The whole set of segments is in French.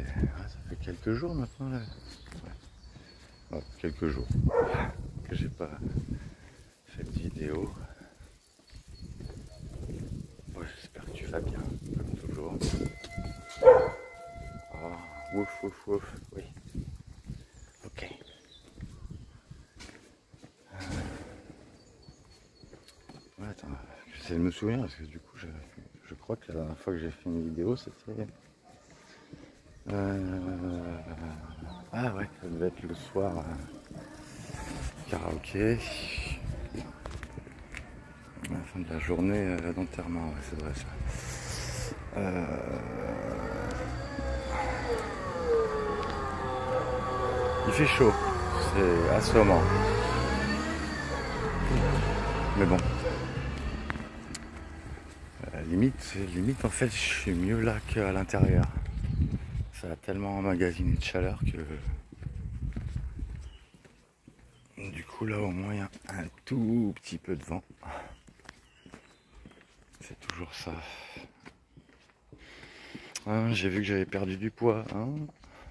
fait quelques jours maintenant là. Ouais, quelques jours que j'ai pas fait de vidéo. Ouais, j'espère que tu vas bien, comme toujours. Oh, ouf, ouf, ouf, oui. Ok. Ouais, attends, j'essaie de me souvenir parce que du coup, je crois que la dernière fois que j'ai fait une vidéo, c'était... Ah ouais, ça devait être le soir. Karaoké. À la fin de la journée d'enterrement, ouais, c'est vrai ça. Il fait chaud, c'est assommant. Mais bon. Limite en fait je suis mieux là qu'à l'intérieur. Ça a tellement emmagasiné de chaleur que du coup là au moins il y a un tout petit peu de vent. C'est toujours ça. Hein, j'ai vu que j'avais perdu du poids. Hein,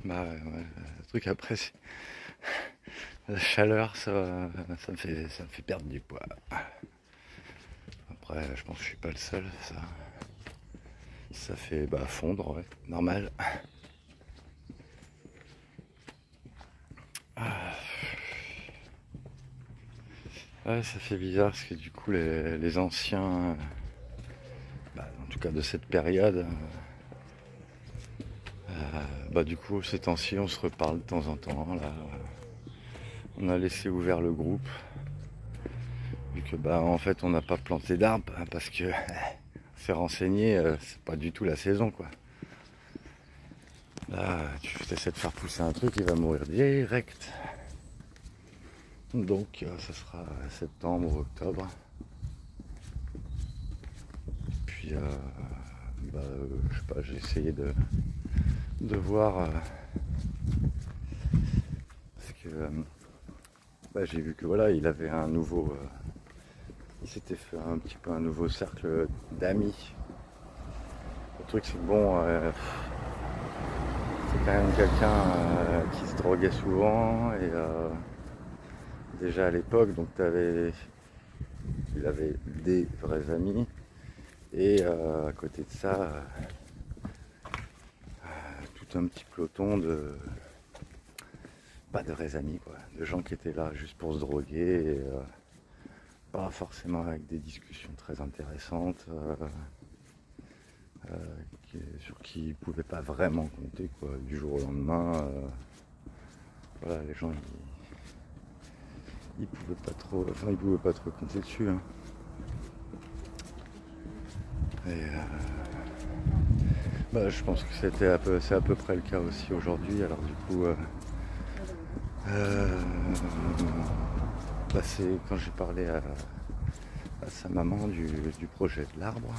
bah ouais, le truc après c'est la chaleur, ça me fait perdre du poids. Après je pense que je suis pas le seul. Ça fait fondre, ouais, normal. Ouais, ça fait bizarre parce que du coup les anciens, en tout cas de cette période, du coup ces temps-ci on se reparle de temps en temps. Là, on a laissé ouvert le groupe vu que en fait on n'a pas planté d'arbres parce que c'est renseigné, c'est pas du tout la saison quoi. Là tu essaies de faire pousser un truc, il va mourir direct. Donc ça sera septembre, octobre. Puis je sais pas, j'ai essayé de voir parce que j'ai vu que voilà, il avait un nouveau il s'était fait un petit peu un nouveau cercle d'amis. Le truc c'est que bon, c'est quand même quelqu'un qui se droguait souvent et déjà à l'époque, donc il avait des vrais amis et à côté de ça tout un petit peloton pas de vrais amis quoi, de gens qui étaient là juste pour se droguer et, pas forcément avec des discussions très intéressantes, sur qui ils ne pouvaient pas vraiment compter quoi, du jour au lendemain. Voilà, les gens ils pouvaient pas trop compter dessus. Hein. Et je pense que c'est à peu près le cas aussi aujourd'hui. Alors du coup, c'est quand j'ai parlé à sa maman du projet de l'arbre.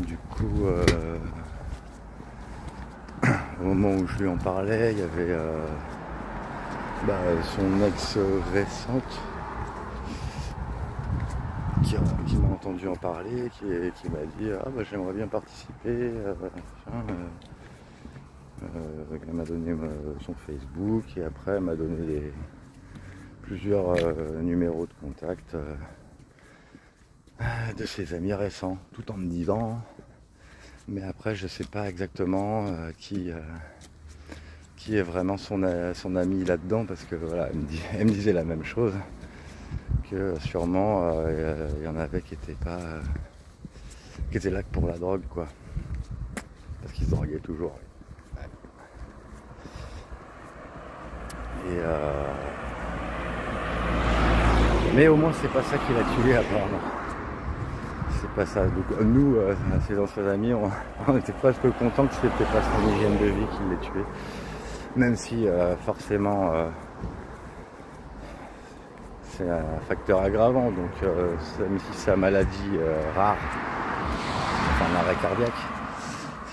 Du coup, au moment où je lui en parlais, il y avait son ex récente qui m'a entendu en parler, qui m'a dit j'aimerais bien participer. Elle m'a donné son Facebook et après elle m'a donné plusieurs numéros de contact de ses amis récents, tout en me disant, mais après je sais pas exactement qui est vraiment son ami là-dedans, parce que voilà, elle me disait la même chose, que sûrement il y en avait qui étaient là que pour la drogue quoi, parce qu'ils se droguaient toujours. Et mais au moins c'est pas ça qui l'a tué apparemment. C'est pas ça. Donc nous, ses anciens amis, on était presque contents que c'était pas son hygiène de vie qui l'ait tué. Même si forcément c'est un facteur aggravant. Donc même si c'est sa maladie rare, enfin un arrêt cardiaque,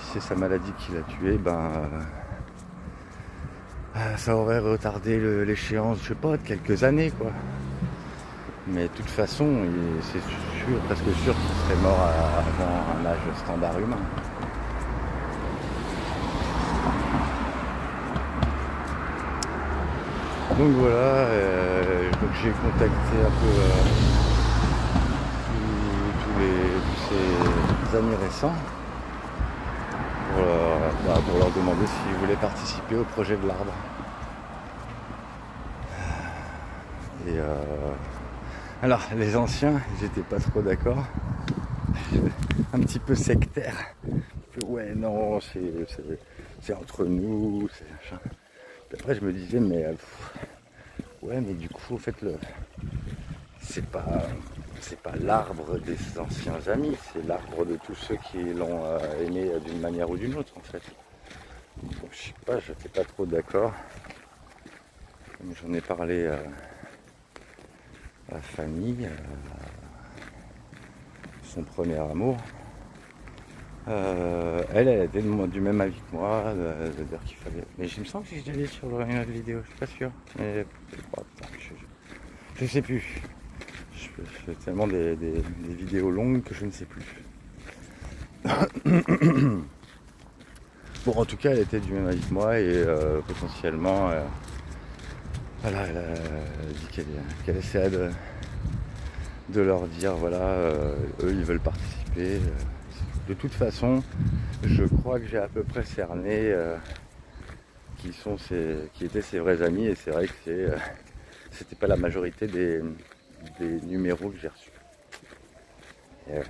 si c'est sa maladie qui l'a tué, ça aurait retardé l'échéance, je sais pas, de quelques années quoi. Mais de toute façon, c'est presque sûr qu'il serait mort avant un âge standard humain. Donc voilà, donc j'ai contacté un peu tous ces amis récents pour leur demander s'ils voulaient participer au projet de l'arbre. Et alors les anciens, ils n'étaient pas trop d'accord, un petit peu sectaire. Ouais non, c'est entre nous, c'est machin. Puis après je me disais mais ouais mais du coup en fait c'est pas l'arbre des anciens amis, c'est l'arbre de tous ceux qui l'ont aimé d'une manière ou d'une autre en fait. Donc, je sais pas, je n'étais pas trop d'accord. J'en ai parlé à Fanny, son premier amour. Elle était du même avis que moi, de dire qu'il fallait. Mais il me semble que j'ai allé sur une autre vidéo, je suis pas sûr. Mais je sais plus. Je fais tellement des vidéos longues que je ne sais plus. Bon, en tout cas, elle était du même avis que moi et potentiellement, voilà, elle a dit qu'elle essaie de leur dire, voilà, eux, ils veulent participer. De toute façon, je crois que j'ai à peu près cerné qui étaient ses vrais amis, et c'est vrai que c'était pas la majorité des numéros que j'ai reçus. Et ouais.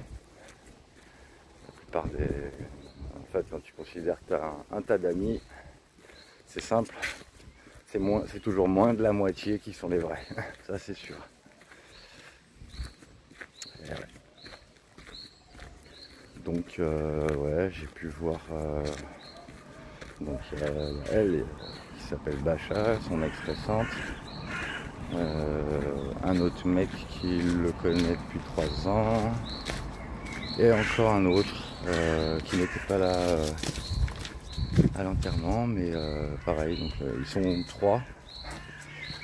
La plupart en fait, quand tu considères que tu as un tas d'amis, c'est simple, c'est toujours moins de la moitié qui sont les vrais, ça c'est sûr. Et ouais. Donc ouais, j'ai pu voir donc elle qui s'appelle Bacha, son ex récente, un autre mec qui le connaît depuis 3 ans, et encore un autre qui n'était pas là à l'enterrement, mais pareil, donc ils sont 3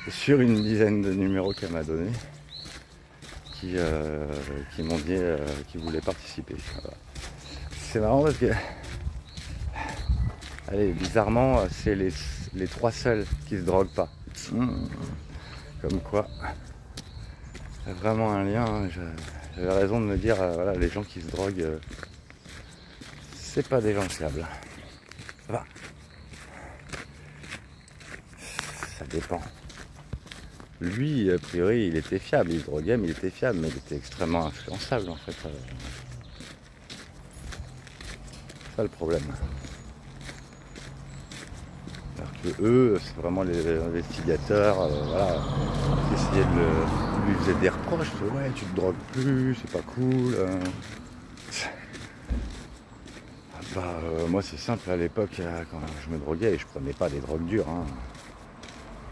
sur une dizaine de numéros qu'elle m'a donné qui m'ont dit qu'ils voulaient participer. Voilà. C'est marrant parce que allez, bizarrement c'est les 3 seuls qui se droguent pas. Comme quoi vraiment un lien, hein. J'avais raison de me dire voilà, les gens qui se droguent c'est pas des gens fiables. Enfin, ça dépend. Lui, a priori, il était fiable, il se droguait, mais il était fiable, mais il était extrêmement influençable en fait. C'est ça le problème. Alors que eux, c'est vraiment les investigateurs, voilà, qui essayaient lui faisaient des reproches, ouais, tu te drogues plus, c'est pas cool. Moi c'est simple, à l'époque, quand je me droguais, je prenais pas des drogues dures, hein.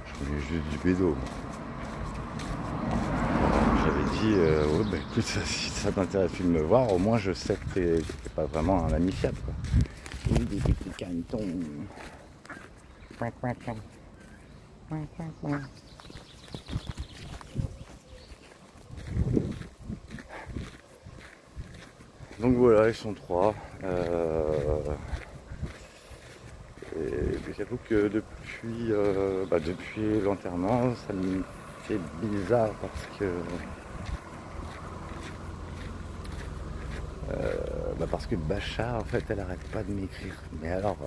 Je prenais juste du bédo. J'avais dit, ouais, bah, écoute, si ça t'intéresse de me voir, au moins je sais que t'es pas vraiment un ami fiable, quoi. Oui, des petits canetons. Donc voilà, ils sont 3. Et puis j'avoue que depuis l'enterrement, ça me fait bizarre parce que Bacha, en fait, elle arrête pas de m'écrire. Mais alors,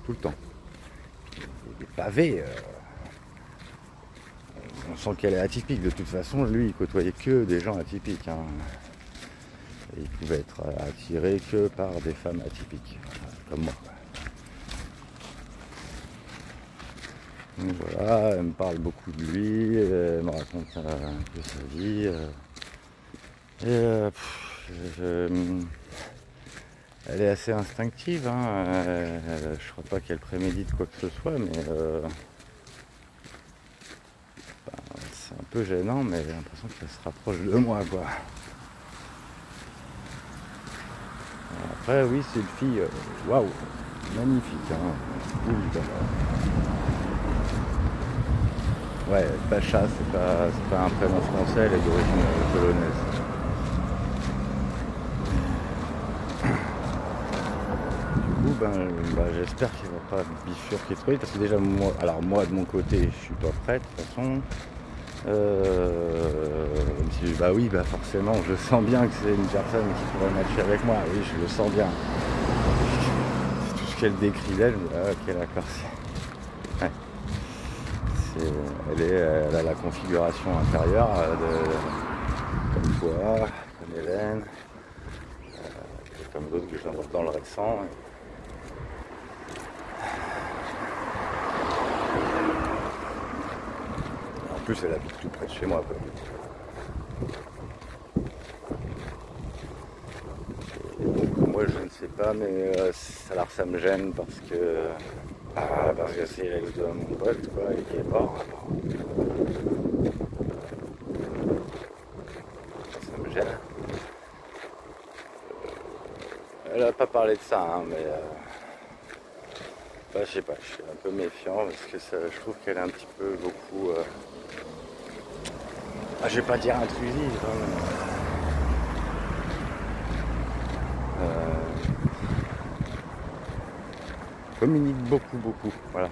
tout le temps. Les pavés, on sent qu'elle est atypique. De toute façon, lui, il côtoyait que des gens atypiques, hein. Et il pouvait être attiré que par des femmes atypiques, comme moi. Donc voilà, elle me parle beaucoup de lui, elle me raconte un peu sa vie. Elle est assez instinctive, hein. Je crois pas qu'elle prémédite quoi que ce soit, mais c'est un peu gênant, mais j'ai l'impression qu'elle se rapproche de moi, quoi. Après, oui, c'est une fille, waouh, magnifique, hein. Oui, ouais, Bacha, c'est pas un prénom français, elle est d'origine polonaise. Du coup, j'espère qu'il ne va pas bifurquer trop vite, parce que déjà moi de mon côté je suis pas prêt de toute façon. Même si, oui, forcément je sens bien que c'est une personne qui pourrait matcher avec moi, oui je le sens bien. C'est tout ce qu'elle décrit d'elle, ok d'accord. Ouais. Elle a la configuration intérieure comme toi, comme Hélène, comme d'autres que j'invente dans le récent. En plus elle habite tout près de chez moi quoi. Et donc moi je ne sais pas, mais alors ça me gêne parce que c'est l'ex de mon pote quoi, et qui est mort. Ça me gêne. Elle a pas parlé de ça, hein, mais je sais pas, je suis un peu méfiant parce que je trouve qu'elle est un petit peu beaucoup. Je vais pas dire intrusive, hein, communique beaucoup, voilà.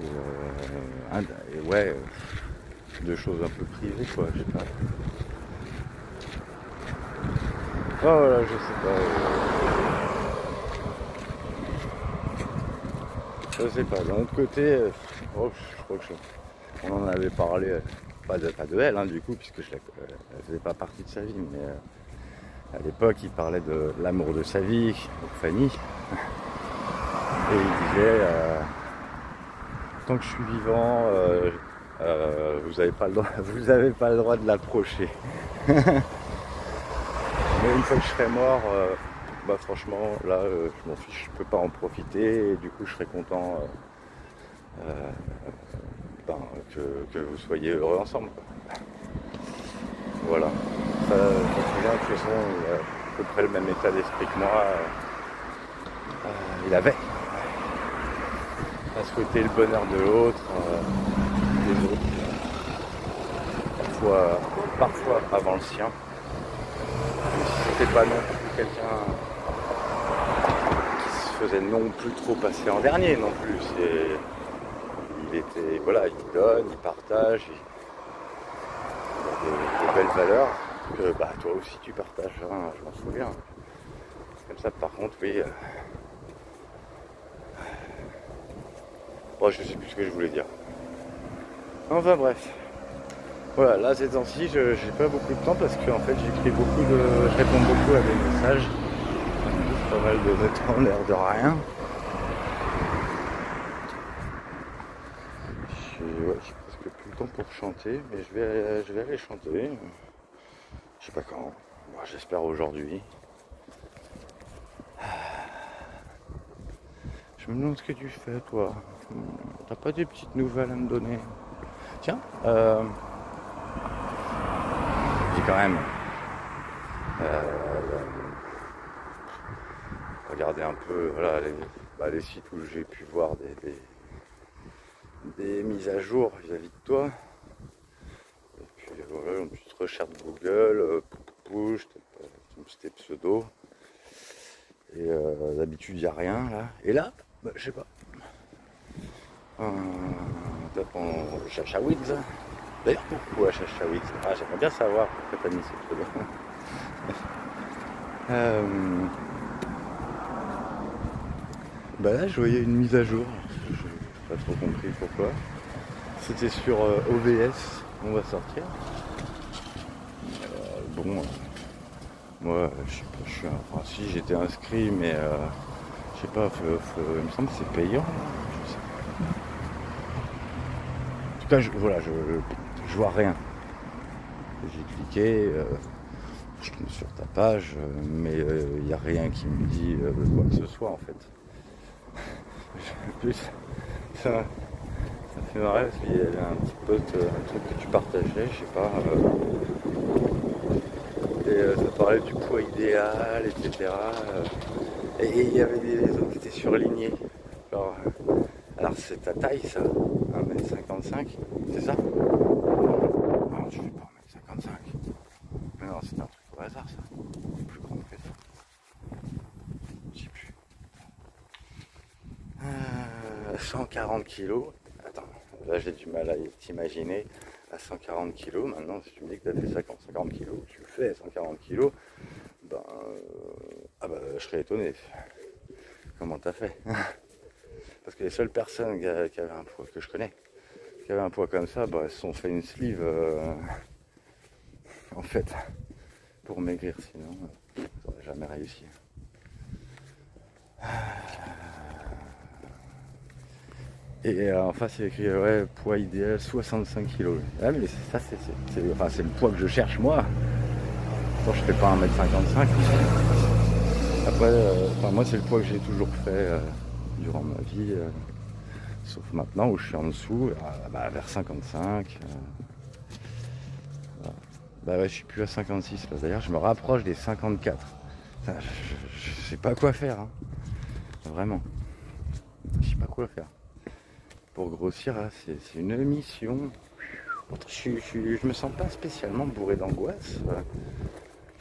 Et ouais, de choses un peu privées quoi, je sais pas. Oh là, je sais pas. Je sais pas. D'un autre côté, je crois que on en avait parlé, pas de elle, hein, du coup, puisque elle faisait pas partie de sa vie, mais à l'époque, il parlait de l'amour de sa vie, donc Fanny, et il disait tant que je suis vivant, vous n'avez pas le droit de l'approcher. Mais une fois que je serai mort, franchement, là, je m'en fiche, je peux pas en profiter, et du coup, je serais content que vous soyez heureux ensemble, quoi. Voilà. Ça, je me souviens, de toute façon, il a à peu près le même état d'esprit que moi. Il avait. À souhaiter le bonheur de l'autre, des autres, parfois avant le sien. C'était pas non plus quelqu'un qui se faisait non plus trop passer en dernier non plus. Il était, voilà, il donne, il partage, il a des belles valeurs que toi aussi tu partages, hein, je m'en souviens. Comme ça par contre oui. Je sais plus ce que je voulais dire. Enfin bref. Voilà, là ces temps-ci j'ai pas beaucoup de temps parce que en fait je réponds beaucoup à des messages. Pas mal de temps en l'air de rien. J'ai presque plus le temps pour chanter, mais je vais aller chanter. Je sais pas quand. J'espère aujourd'hui. Je me demande ce que tu fais toi. T'as pas des petites nouvelles à me donner? Tiens, j'ai quand même regardé un peu les sites où j'ai pu voir des mises à jour vis-à-vis de toi. Et puis voilà, une petite recherche Google, c'était pseudo. Et d'habitude il n'y a rien là. Et là, je sais pas. Tapons Chachawitz. D'ailleurs pourquoi Chachawitz? J'aimerais bien savoir pourquoi t'as mis ce pseudo. Là je voyais une mise à jour. Je n'ai pas trop compris pourquoi. C'était sur OBS. On va sortir. Moi je suis si j'étais inscrit, mais je sais pas, il me semble que c'est payant. Je sais pas. En tout cas, je vois rien. J'ai cliqué, je tombe sur ta page, mais il n'y a rien qui me dit quoi que ce soit en fait. Plus, ça fait marrer parce qu'il y avait un petit post, un truc que tu partageais, je sais pas. Et ça parlait du poids idéal, etc. Et il y avait des autres qui étaient surlignés. Alors c'est ta taille ça, 1m55, c'est ça? Non, je fais pas 1m55. Mais non, c'est un truc au hasard ça. Plus grand que ça. Je sais plus. 140 kilos. Attends, là j'ai du mal à t'imaginer à 140 kilos. Maintenant, si tu me dis que tu as fait ça quand 140 kilos, tu le fais à 140 kilos, ben, je serais étonné. Comment t'as fait? Parce que les seules personnes qui avaient un poids que je connais, qui avaient un poids comme ça, elles se sont fait une sleeve en fait pour maigrir, sinon ils n'auraient jamais réussi. Et en face il y a écrit ouais, poids idéal 65 kg. Ah mais ça c'est le poids que je cherche moi. Bon, je fais pas 1m55. Après, moi c'est le poids que j'ai toujours fait durant ma vie. Sauf maintenant où je suis en dessous, vers 55. Bah ouais, je suis plus à 56 là. D'ailleurs, je me rapproche des 54. Enfin, je sais pas quoi faire, hein. Vraiment. Je sais pas quoi faire. Pour grossir, là, c'est une mission. Je me sens pas spécialement bourré d'angoisse.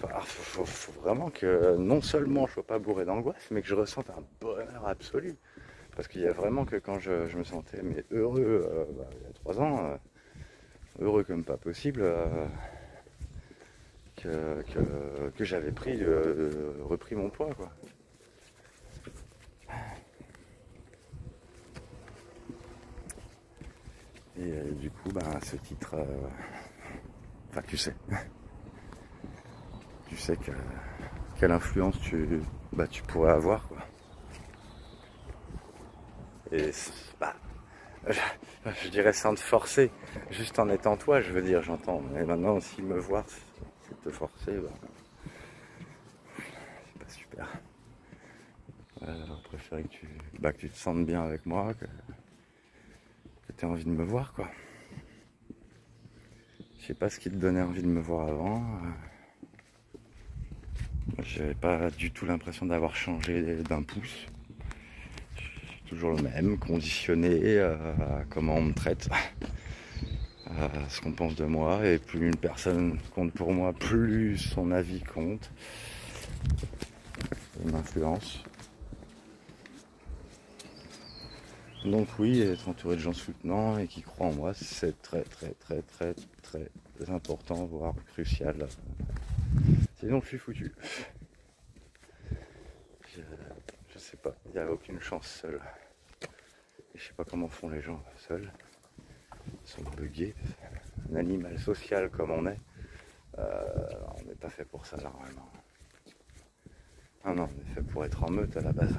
Enfin, faut vraiment que non seulement je sois pas bourré d'angoisse, mais que je ressente un bonheur absolu. Parce qu'il y a vraiment que quand je me sentais heureux il y a 3 ans, heureux comme pas possible, que j'avais repris mon poids, quoi. Et du coup, ce titre, enfin tu sais quelle influence tu pourrais avoir, quoi. Et je dirais sans te forcer, juste en étant toi, je veux dire, j'entends. Mais maintenant, aussi me voir, c'est te forcer, c'est pas super. Je préférais que tu te sentes bien avec moi, que tu aies envie de me voir, quoi. Je sais pas ce qui te donnait envie de me voir avant. J'avais pas du tout l'impression d'avoir changé d'un pouce. Je suis toujours le même, conditionné à comment on me traite, à ce qu'on pense de moi. Et plus une personne compte pour moi, plus son avis compte. Une influence. Donc oui, être entouré de gens soutenants et qui croient en moi, c'est très très très très très important, voire crucial. Sinon je suis foutu. Je sais pas, il n'y a aucune chance seul. Et je sais pas comment font les gens seuls. Ils sont buggés. Un animal social comme on est, on n'est pas fait pour ça normalement. Ah non, on est fait pour être en meute à la base.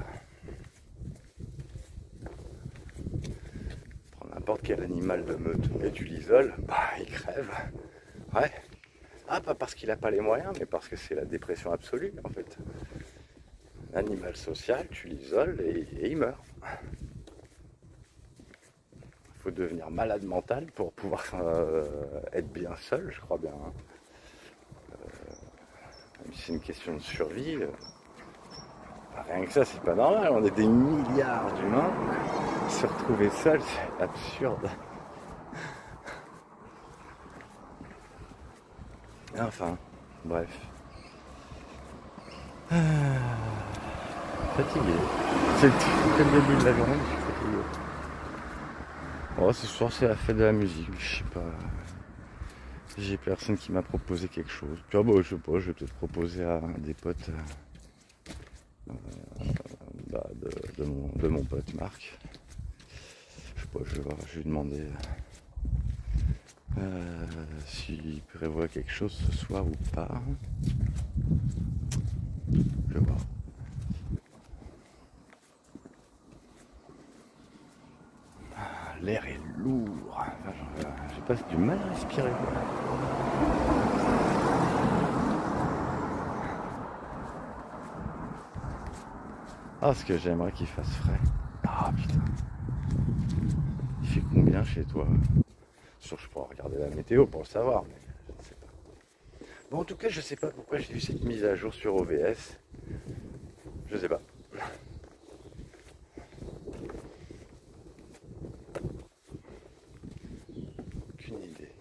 Prends n'importe quel animal de meute et tu l'isoles, il crève. Ouais. Ah, pas parce qu'il n'a pas les moyens, mais parce que c'est la dépression absolue en fait. Animal social, tu l'isoles et il meurt. Il faut devenir malade mental pour pouvoir être bien seul, je crois bien. Hein. Même si c'est une question de survie, rien que ça, c'est pas normal. On est des milliards d'humains. Se retrouver seul, c'est absurde. Enfin, bref. Fatigué. C'est le début de la journée, je suis fatigué. Oh, ce soir, c'est la fête de la musique. Je sais pas. J'ai personne qui m'a proposé quelque chose. Puis, je sais pas, je vais peut-être proposer à des potes de mon pote Marc. Je sais pas, je vais voir, je vais lui demander s'il prévoit quelque chose ce soir ou pas. Je vais voir. L'air est lourd. J'ai pas du mal à respirer. Ah, ce que j'aimerais qu'il fasse frais. Ah putain. Il fait combien chez toi? Sûr, je pourrais regarder la météo pour le savoir, mais je ne sais pas. Bon, en tout cas, je sais pas pourquoi j'ai vu cette mise à jour sur OBS. Je sais pas. Aucune idée.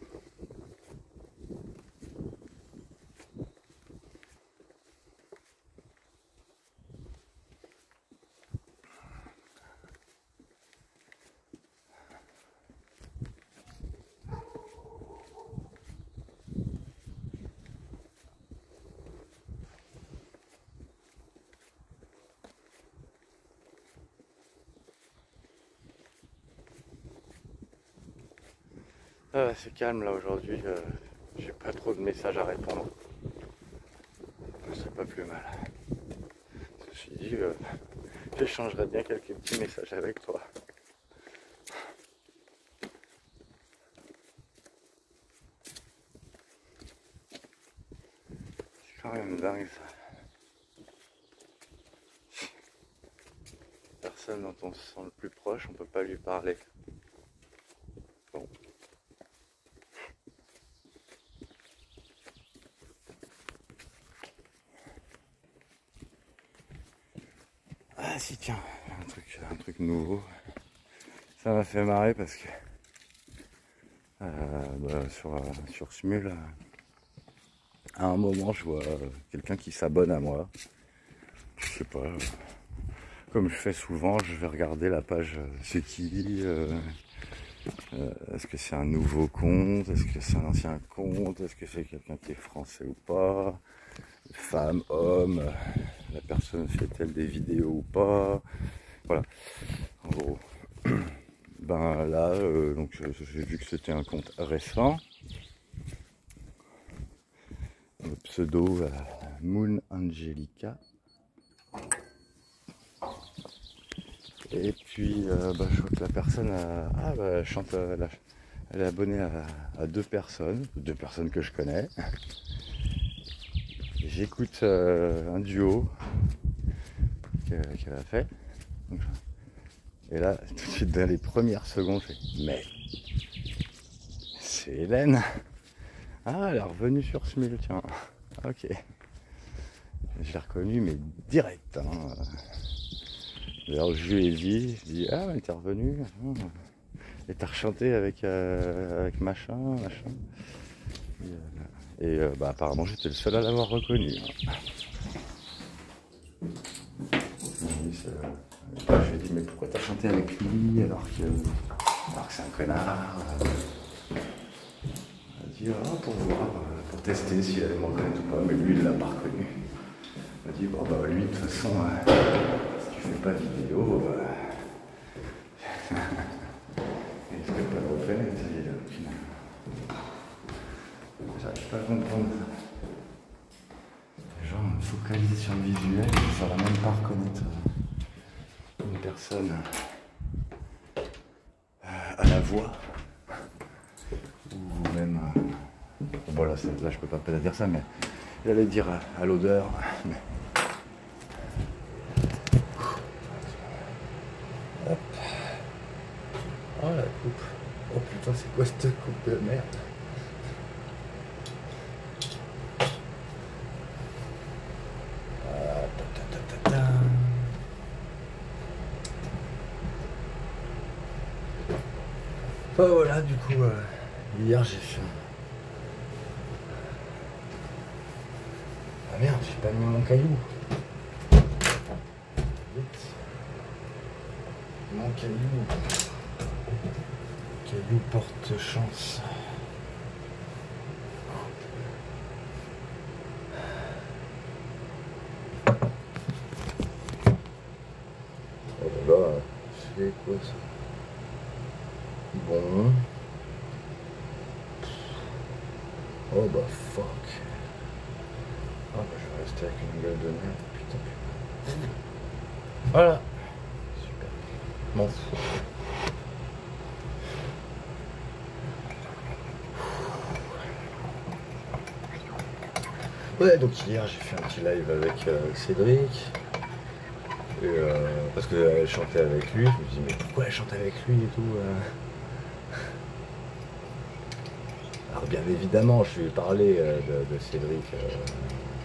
C'est calme là aujourd'hui, j'ai pas trop de messages à répondre. C'est pas plus mal. Ceci dit, j'échangerais bien quelques petits messages avec toi. C'est quand même dingue ça. Personne dont on se sent le plus proche, on peut pas lui parler. Bon. Ah si tiens, un truc nouveau. Ça m'a fait marrer parce que sur Smule, à un moment je vois quelqu'un qui s'abonne à moi. Je sais pas, comme je fais souvent, je vais regarder la page c'est qui, est-ce que c'est un nouveau compte, est-ce que c'est un ancien compte, est-ce que c'est quelqu'un qui est français ou pas, femme, homme, la personne fait-elle des vidéos ou pas, voilà, en gros. Ben là, donc j'ai vu que c'était un compte récent, le pseudo Moon Angelica. Et puis je vois que la personne chante, elle est abonnée à deux personnes que je connais. J'écoute un duo qu'elle a fait. Et là, tout de suite dans les premières secondes, je fais mais c'est Hélène. Ah, elle est revenue sur Smule, tiens. Ok. Je l'ai reconnue, mais direct. Hein. D'ailleurs, je lui ai dit, ah, elle t'es revenue. Et t'as rechanté avec machin. Et apparemment, j'étais le seul à l'avoir reconnu. Hein. Je lui ai dit, mais pourquoi t'as chanté avec lui alors que c'est un connard? Elle a dit, pour voir, pour tester si elle allait me reconnaître ou pas, mais lui il l'a pas reconnu. Elle a dit, lui de toute façon, si tu fais pas de vidéo, il ne peut pas le reconnaître. J'arrive pas à comprendre. Les gens focalisent sur le visuel, ça va même pas reconnaître une personne à la voix ou même là je peux pas peut-être dire ça, mais j'allais dire à l'odeur, mais... Hop. Oh la coupe, oh putain c'est quoi cette coupe de merde? Voilà, du coup, hier j'ai fait... Ah merde, j'ai pas mis mon caillou. Vite. Mon caillou. Caillou porte chance. Oh là là, c'est quoi ça? Bon. Oh bah fuck. Ah bah je vais rester avec une gueule de merde, putain. Voilà. Super. M'en fous. Ouais, donc hier j'ai fait un petit live avec Cédric. Et parce qu'elle chantait avec lui, je me dis mais pourquoi elle chante avec lui et tout Alors bien évidemment je lui ai parlé de Cédric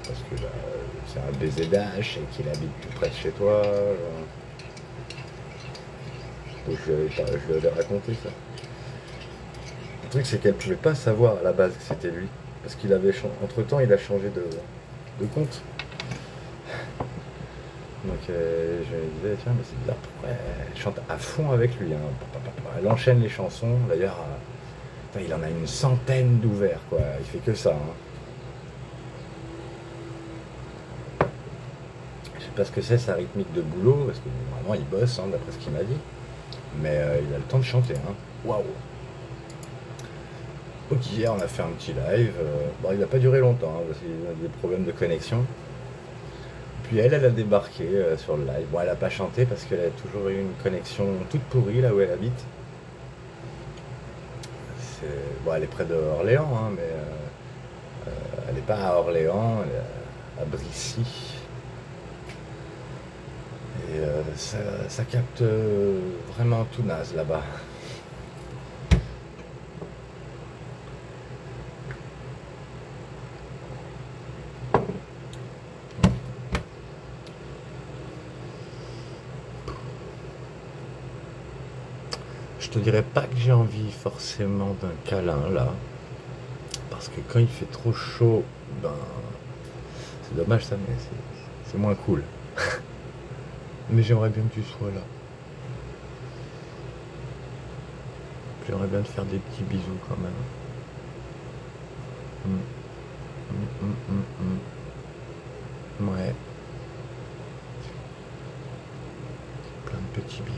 parce que c'est un baiser d'âge et qu'il habite tout près de chez toi. Donc je lui avais raconté ça. Le truc c'est qu'elle pouvait pas savoir à la base que c'était lui. Parce qu'il avait entre temps il a changé de compte. Donc je me disais tiens mais c'est bizarre, pourquoi elle chante à fond avec lui, hein. Elle enchaîne les chansons, d'ailleurs il en a une centaine d'ouverts quoi, il fait que ça. Hein. Je sais pas ce que c'est sa rythmique de boulot, parce que vraiment il bosse d'après ce qu'il m'a dit, mais il a le temps de chanter. Hein. Waouh. Donc hier on a fait un petit live, bon, il n'a pas duré longtemps hein, parce qu'il y a des problèmes de connexion. Puis elle a débarqué sur le live. Bon, elle n'a pas chanté parce qu'elle a toujours eu une connexion toute pourrie là où elle habite. Bon, elle est près de Orléans, hein, mais elle n'est pas à Orléans, elle est à Brissy. Et ça capte vraiment tout naze là-bas. Je te dirais pas que j'ai envie forcément d'un câlin là, parce que quand il fait trop chaud, ben c'est dommage ça, mais c'est moins cool. Mais j'aimerais bien que tu sois là. J'aimerais bien te faire des petits bisous quand même. Ouais. Plein de petits bisous.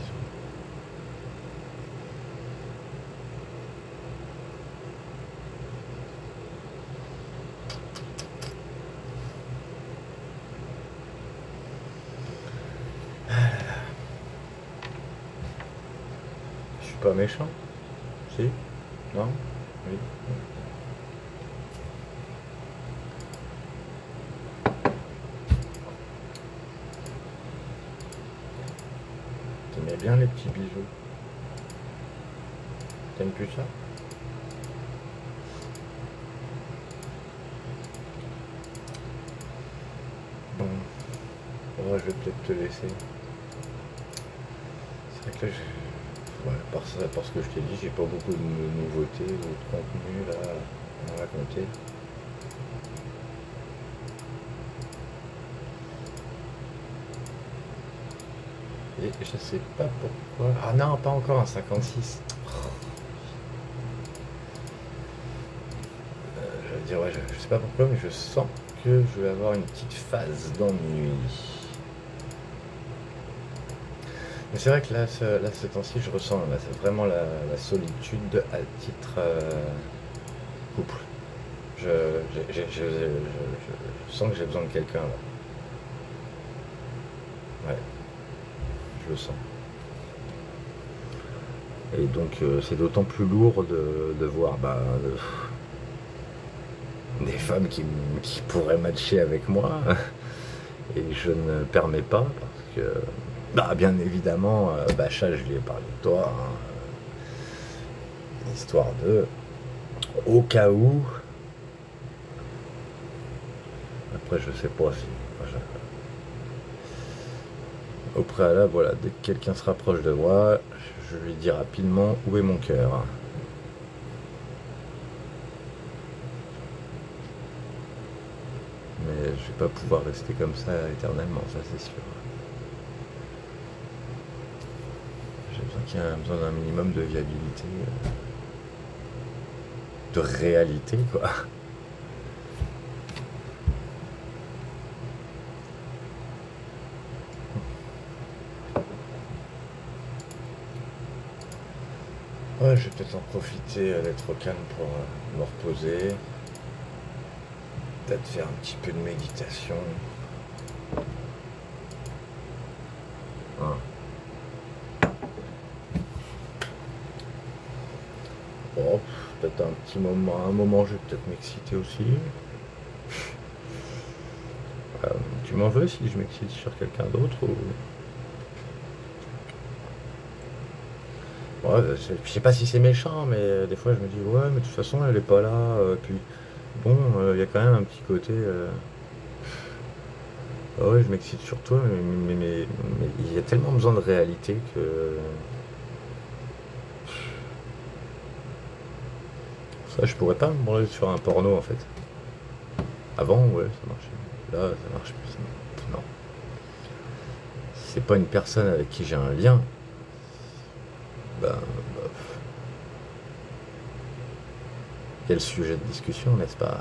Je suis pas méchant? Si? Non? Oui. T'aimais bien les petits bisous? T'aimes plus ça? Bon, je vais peut-être te laisser. C'est vrai que là, ouais, parce que je t'ai dit, j'ai pas beaucoup de nouveautés ou de contenu là à raconter. Et je sais pas pourquoi. Ah non, pas encore un 56. Je veux dire, ouais, je sais pas pourquoi, mais je sens que je vais avoir une petite phase d'ennui. Mais c'est vrai que là, ce temps-ci, je ressens là, c'est vraiment la solitude à titre couple. Je sens que j'ai besoin de quelqu'un là. Ouais, je le sens. Et donc c'est d'autant plus lourd de voir des femmes qui pourraient matcher avec moi. Et je ne permets pas parce que bien évidemment, Bacha, je lui ai parlé de toi, hein, histoire de au cas où. Après, je sais pas si. Au préalable, voilà, dès que quelqu'un se rapproche de moi, je lui dis rapidement où est mon cœur. Mais je vais pas pouvoir rester comme ça éternellement, ça c'est sûr. Qu'il y a besoin d'un minimum de viabilité, de réalité, quoi. Ouais, je vais peut-être en profiter d'être au calme pour me reposer. Peut-être faire un petit peu de méditation. Hein. Bon, peut-être un moment, je vais peut-être m'exciter aussi. Tu m'en veux si je m'excite sur quelqu'un d'autre ou... Ouais, je sais pas si c'est méchant, mais des fois je me dis ouais, mais de toute façon elle est pas là. Puis bon, il y a quand même un petit côté. Ouais, je m'excite sur toi, mais il y a tellement besoin de réalité que. Ça, je pourrais pas me branler sur un porno en fait. Avant, ouais, ça marchait. Là, ça marche plus. Non. Si c'est pas une personne avec qui j'ai un lien, quel sujet de discussion, n'est-ce pas?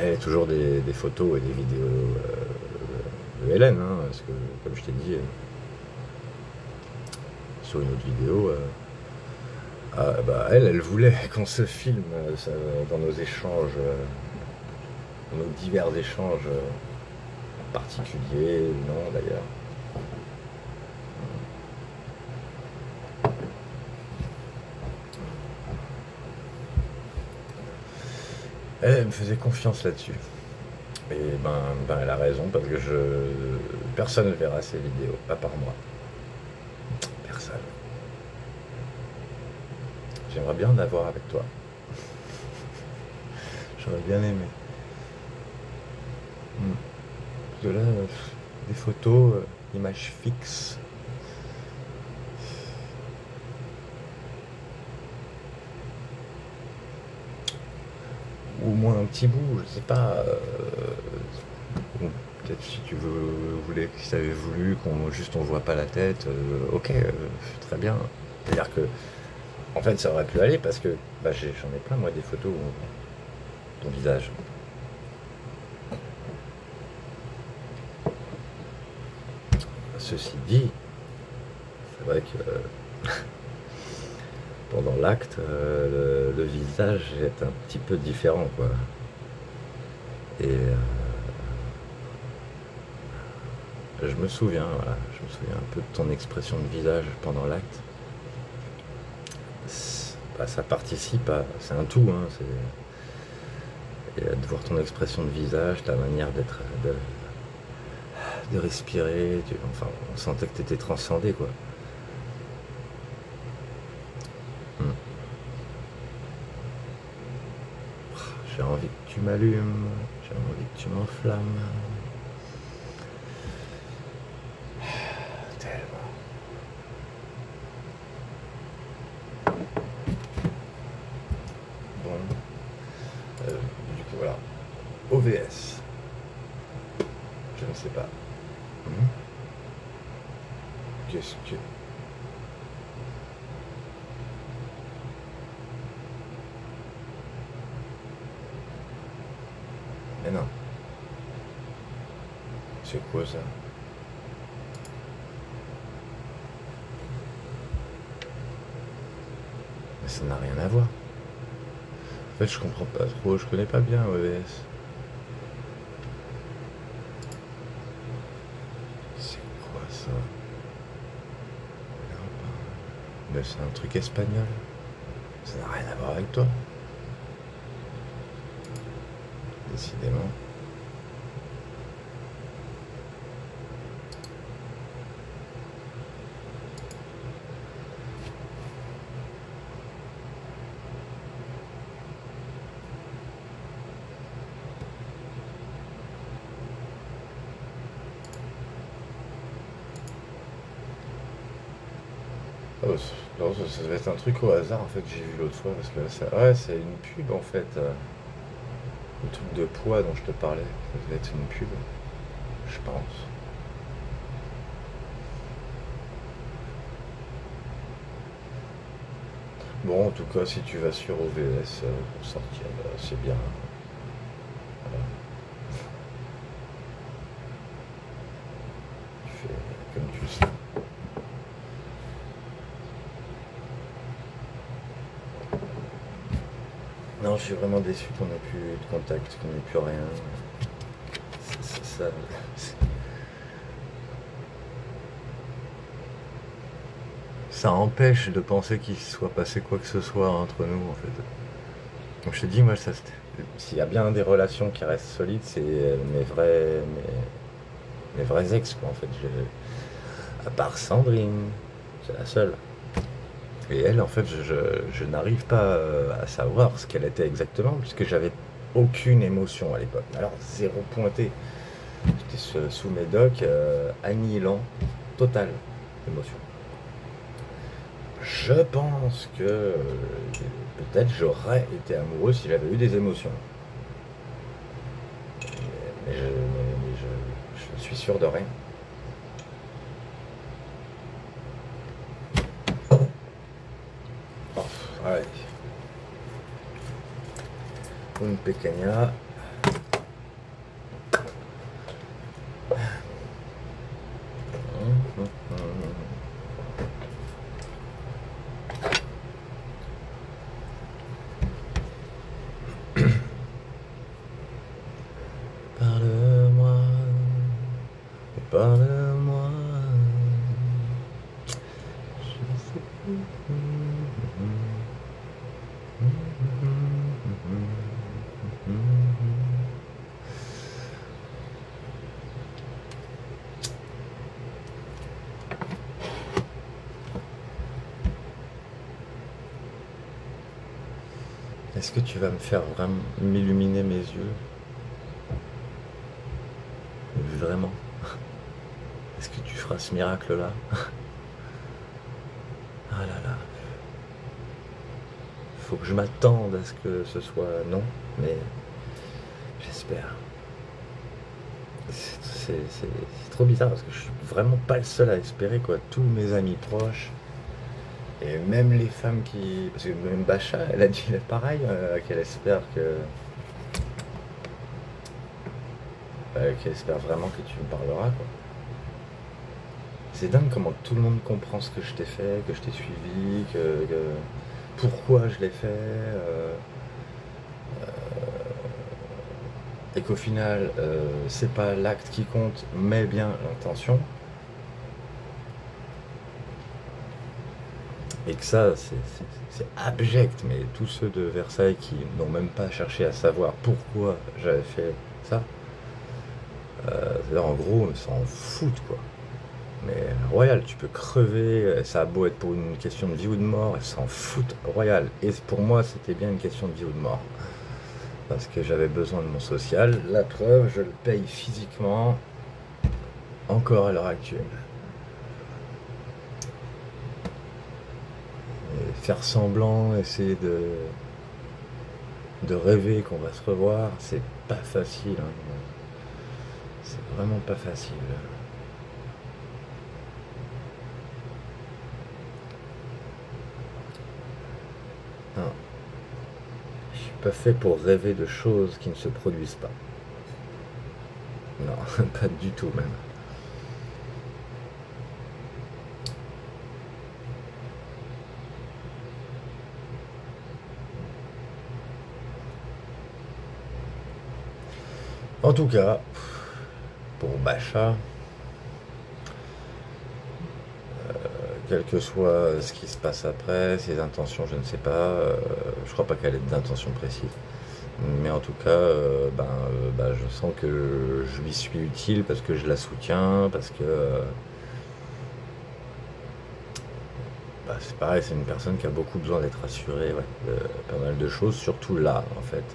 Il y a toujours des photos et des vidéos de Hélène, hein, parce que, comme je t'ai dit, sur une autre vidéo, Ah, bah, elle voulait qu'on se filme dans nos échanges, dans nos divers échanges particuliers, ou non d'ailleurs. Elle me faisait confiance là-dessus. Et ben elle a raison parce que personne ne verra ces vidéos, pas par moi. Personne. J'aimerais bien en avoir avec toi. J'aurais bien aimé. Parce que là, des photos, images fixes. Ou au moins un petit bout, je sais pas. Bon, peut-être si tu si tu avais voulu qu'on voit pas la tête, ok, très bien. C'est-à-dire que, en fait, ça aurait pu aller parce que j'en ai plein, moi, des photos où ton visage. Ceci dit, c'est vrai que pendant l'acte, le visage est un petit peu différent, quoi. Et je me souviens, voilà, je me souviens un peu de ton expression de visage pendant l'acte. Ça participe à, c'est un tout, hein, et de voir ton expression de visage, ta manière de respirer, enfin, on sentait que tu étais transcendé, quoi. J'ai envie que tu m'allumes, j'ai envie que tu m'enflammes. Tellement. Bon, du coup voilà, OVS, je ne sais pas. Qu'est-ce que... Mais non. C'est quoi ça? Mais ça n'a rien à voir. En fait, je comprends pas trop, je connais pas bien OVS. C'est quoi ça? Mais c'est un truc espagnol. Ça n'a rien à voir avec toi. Décidément. Oh, non, ça devait être un truc au hasard en fait que j'ai vu l'autre fois parce que ouais, c'est une pub en fait. Le truc de poids dont je te parlais, ça devait être une pub, je pense. Bon, en tout cas, si tu vas sur OVS pour sortir, c'est bien. Voilà. Tu fais comme tu le sens. Non, je suis vraiment déçu qu'on n'ait plus de contact, qu'on n'ait plus rien. C'est ça. Ça empêche de penser qu'il soit passé quoi que ce soit entre nous, en fait. Donc je te dis, moi, s'il y a bien des relations qui restent solides, c'est mes vrais ex, quoi, en fait. À part Sandrine, c'est la seule. Et elle, en fait, je n'arrive pas à savoir ce qu'elle était exactement, puisque j'avais aucune émotion à l'époque. Alors, zéro pointé. J'étais sous médoc, annihilant, total émotion. Je pense que peut-être j'aurais été amoureux si j'avais eu des émotions. Mais je suis sûr de rien. Oh, ouais. Une pequeña. parle-moi. Est-ce que tu vas me faire vraiment m'illuminer mes yeux? Vraiment? Est-ce que tu feras ce miracle-là? Ah là là. Faut que je m'attende à ce que ce soit non, mais j'espère. C'est trop bizarre parce que je suis vraiment pas le seul à espérer, quoi. Tous mes amis proches, et même les femmes qui... Parce que même Bacha, elle a dit pareil, qu'elle espère qu'elle espère vraiment que tu me parleras, quoi. C'est dingue comment tout le monde comprend ce que je t'ai fait, que je t'ai suivi, pourquoi je l'ai fait, et qu'au final, c'est pas l'acte qui compte, mais bien l'intention. Et que ça, c'est abject, mais tous ceux de Versailles qui n'ont même pas cherché à savoir pourquoi j'avais fait ça, c'est-à-dire en gros, ils s'en foutent, quoi. Mais Royal, tu peux crever, ça a beau être pour une question de vie ou de mort, ils s'en foutent, Royal. Et pour moi, c'était bien une question de vie ou de mort. Parce que j'avais besoin de mon social. La preuve, je le paye physiquement, encore à l'heure actuelle. Et faire semblant, essayer de rêver qu'on va se revoir, c'est pas facile, hein. C'est vraiment pas facile. Non. Je suis pas fait pour rêver de choses qui ne se produisent pas. Non, pas du tout même. En tout cas, pour Bacha, quel que soit ce qui se passe après, ses intentions, je ne sais pas, je crois pas qu'elle ait d'intention précise. Mais en tout cas, je sens que je lui suis utile parce que je la soutiens, parce que c'est pareil, c'est une personne qui a beaucoup besoin d'être rassurée, ouais, de pas mal de choses, surtout là en fait.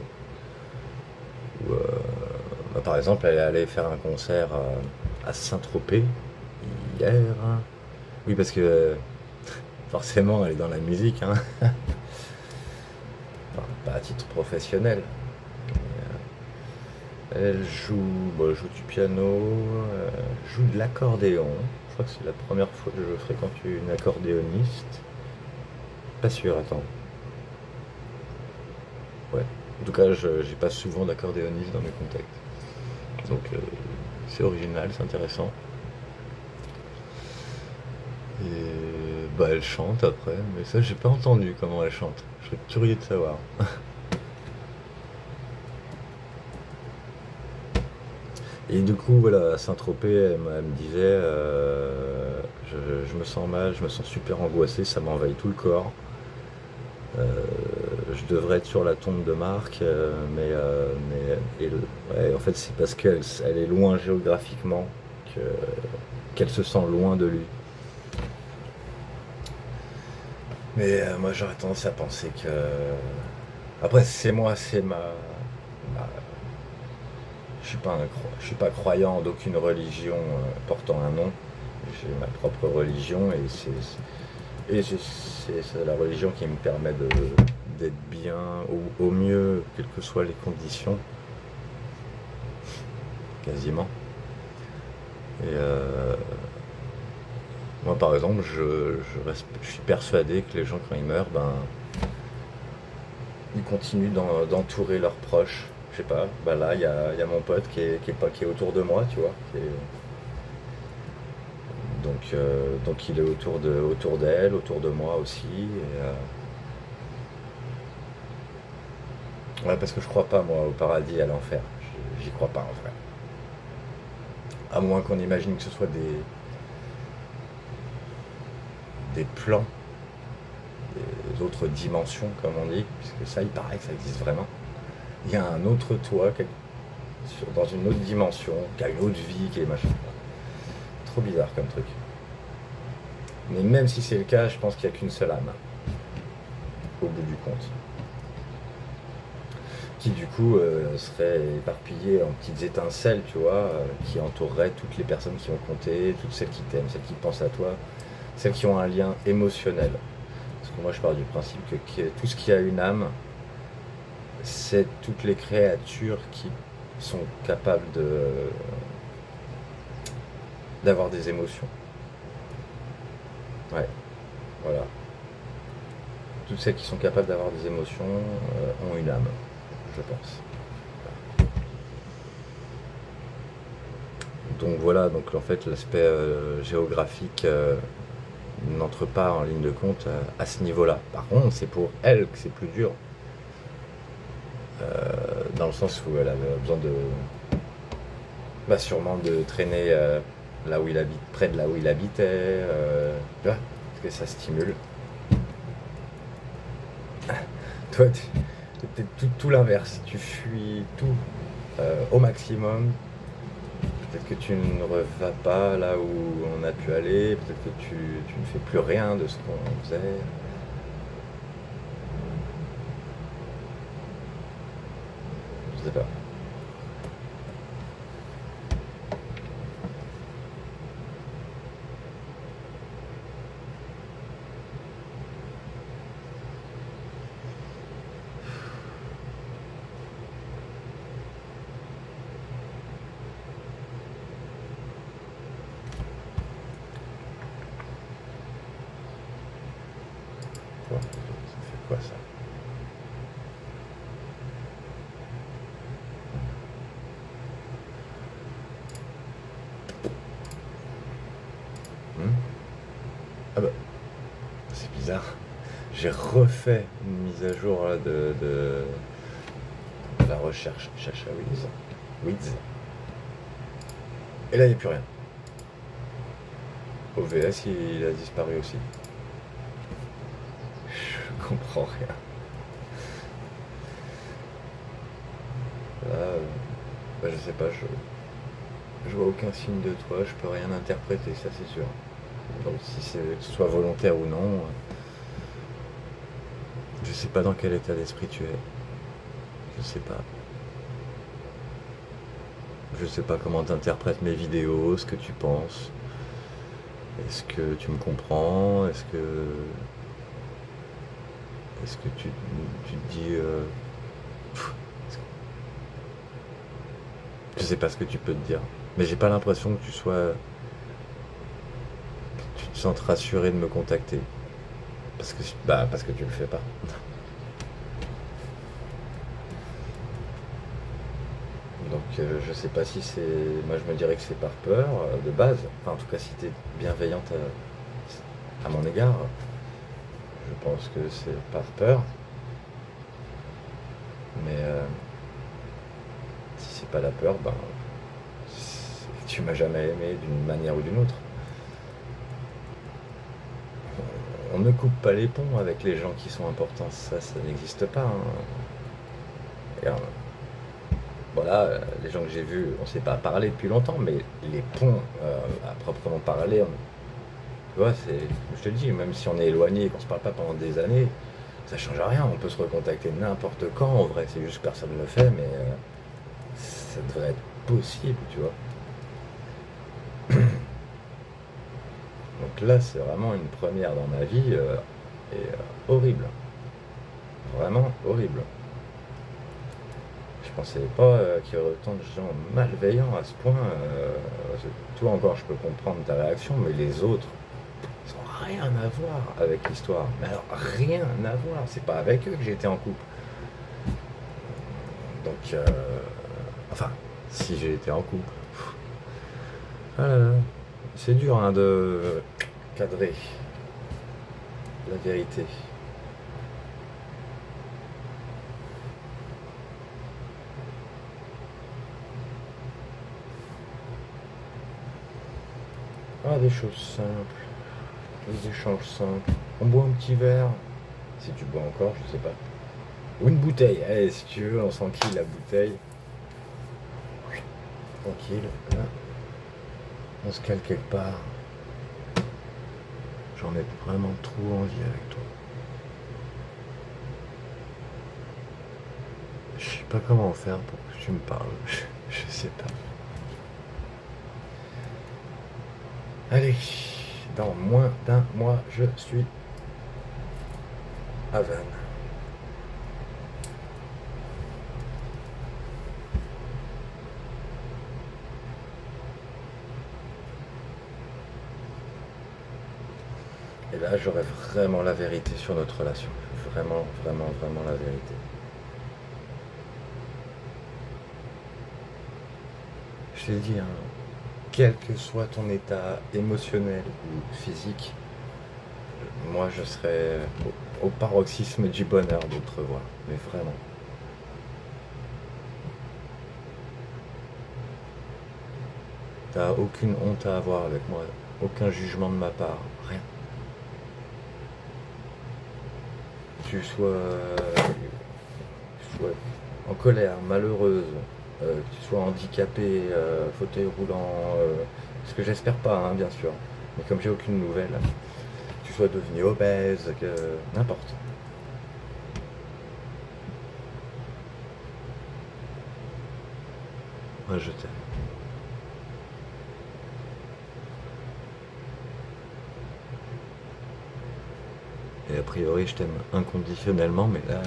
Où, par exemple, elle est allée faire un concert à Saint-Tropez hier. Oui, parce que forcément, elle est dans la musique, hein. Enfin, pas à titre professionnel. Elle joue du piano, joue de l'accordéon. Je crois que c'est la première fois que je fréquente une accordéoniste. Pas sûr, attends. Ouais. En tout cas, j'ai pas souvent d'accordéoniste dans mes contacts. Donc, c'est original, c'est intéressant. Et elle chante après, mais ça, j'ai pas entendu comment elle chante. Je serais curieux de savoir. Et du coup, voilà, à Saint-Tropez, elle me disait, je me sens mal, je me sens super angoissé, ça m'envahit tout le corps. Je devrais être sur la tombe de Marc, ouais, en fait, c'est parce qu'elle est loin géographiquement qu'elle se sent loin de lui. Mais moi, j'aurais tendance à penser que... Après, c'est je suis pas croyant d'aucune religion portant un nom. J'ai ma propre religion et c'est la religion qui me permet d'être bien au mieux, quelles que soient les conditions. Quasiment. Et moi, par exemple, je suis persuadé que les gens, quand ils meurent, ils continuent d'entourer leurs proches. Je sais pas, là, il y a mon pote qui est autour de moi, tu vois. Donc il est autour d'elle, autour de moi aussi. Ouais, parce que je crois pas, moi, au paradis et à l'enfer. J'y crois pas, en vrai. À moins qu'on imagine que ce soit des plans, des autres dimensions, comme on dit, puisque ça, il paraît que ça existe vraiment. Il y a un autre toi, dans une autre dimension, qui a une autre vie, qui est machin. Trop bizarre comme truc. Mais même si c'est le cas, je pense qu'il n'y a qu'une seule âme, au bout du compte. Qui du coup serait éparpillée en petites étincelles, tu vois, qui entoureraient toutes les personnes qui ont compté, toutes celles qui t'aiment, celles qui pensent à toi, celles qui ont un lien émotionnel. Parce que moi je pars du principe que tout ce qui a une âme, c'est toutes les créatures qui sont capables d'avoir des émotions. Ouais, voilà. Toutes celles qui sont capables d'avoir des émotions ont une âme, je pense. Donc voilà, donc en fait l'aspect géographique n'entre pas en ligne de compte à ce niveau-là. Par contre, c'est pour elle que c'est plus dur. Dans le sens où elle avait besoin sûrement de traîner là où il habite, près de là où il habitait, tu vois, parce que ça stimule. Toi, t'es tout l'inverse, tu fuis tout au maximum. Peut-être que tu ne vas pas là où on a pu aller, peut-être que tu ne fais plus rien de ce qu'on faisait. Je sais pas. Ça fait quoi ça? Ah bah, c'est bizarre. J'ai refait une mise à jour là, de la recherche. Cherche à Wiz. Et là, il n'y a plus rien. OVS, il a disparu aussi. Je comprends rien. Là, je sais pas, je vois aucun signe de toi, je peux rien interpréter, ça c'est sûr. Donc si que ce soit volontaire ou non, je sais pas dans quel état d'esprit tu es. Je sais pas. Je sais pas comment t'interprètes mes vidéos, ce que tu penses. Est-ce que tu me comprends? Est-ce que tu te dis... je sais pas ce que tu peux te dire. Mais j'ai pas l'impression que tu te sentes rassuré de me contacter. Parce que tu le fais pas. Donc je sais pas si c'est... Moi je me dirais que c'est par peur, de base. Enfin en tout cas si tu es bienveillante à mon égard, je pense que c'est par peur. Mais si c'est pas la peur, tu m'as jamais aimé d'une manière ou d'une autre. On ne coupe pas les ponts avec les gens qui sont importants, ça n'existe pas. Hein. Et, voilà, les gens que j'ai vus, on ne s'est pas parlé depuis longtemps, mais les ponts à proprement parler, tu vois, je te le dis, même si on est éloigné et qu'on ne se parle pas pendant des années, ça change rien, on peut se recontacter n'importe quand, en vrai, c'est juste que personne ne le fait, mais ça devrait être possible, tu vois. Donc là, c'est vraiment une première dans ma vie et horrible. Vraiment horrible. Je pensais pas qu'il y aurait autant de gens malveillants à ce point. Toi encore, je peux comprendre ta réaction, mais les autres, ils n'ont rien à voir avec l'histoire. Mais alors, rien à voir. C'est pas avec eux que j'ai été en couple. Donc, enfin, si j'ai été en couple. C'est dur hein, de cadrer la vérité. Ah, des choses simples, des échanges simples. On boit un petit verre, si tu bois encore, je sais pas. Ou une bouteille, allez, si tu veux, on s'enquille la bouteille. Tranquille, là. On se cale quelque part. J'en ai vraiment trop envie avec toi. Je sais pas comment faire pour que tu me parles. Je sais pas. Allez, dans moins d'un mois, je suis à Vannes. Et là, j'aurai vraiment la vérité sur notre relation. Vraiment, vraiment, vraiment la vérité. Je t'ai dit, hein, quel que soit ton état émotionnel ou physique, moi je serai au paroxysme du bonheur de te revoir. Mais vraiment. T'as aucune honte à avoir avec moi, aucun jugement de ma part, rien. Tu sois en colère, malheureuse, que tu sois handicapé, fauteuil roulant, ce que j'espère pas, hein, bien sûr, mais comme j'ai aucune nouvelle, que tu sois devenu obèse, que n'importe. Moi je t'aime. Et a priori je t'aime inconditionnellement, mais là,